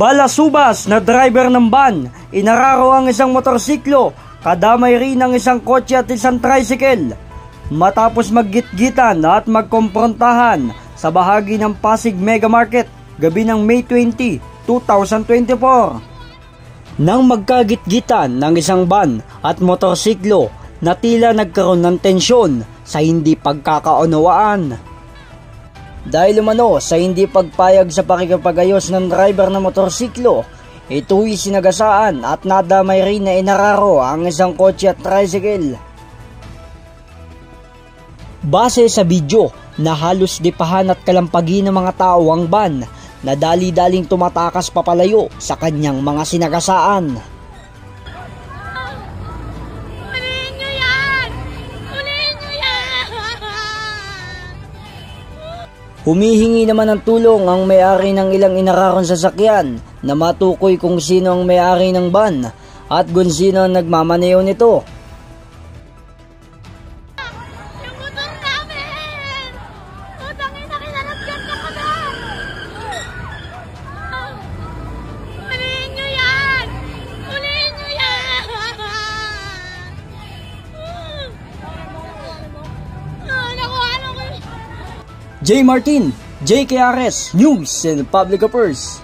Balasubas na driver ng van, inararo ang isang motorsiklo, kadamay rin ang isang kotse at isang tricycle. Matapos maggitgitan at magkomprontahan sa bahagi ng Pasig Mega Market, gabi ng May 20, 2024. Nang magkagitgitan ng isang van at motorsiklo na tila nagkaroon ng tensyon sa hindi pagkakaunawaan. Dahil umano sa hindi pagpayag sa pakikipagayos ng driver ng motorsiklo, ito'y sinagasaan at nadamay rin na inararo ang isang kotse at tricycle. Base sa video na halos dipahan at kalampagi ng mga tao ang van na dali-daling tumatakas papalayo sa kanyang mga sinagasaan. Humihingi naman ng tulong ang may-ari ng ilang inararong sasakyan na matukoy kung sino ang may-ari ng van at kung sino ang nagmamaneho nito. Yung motor namin! Utangin na kinalagyan ka pa na! Huliin nyo yan! Huliin nyo yan! Nakuha ko yun! J. Martin, JKRS News and Public Affairs.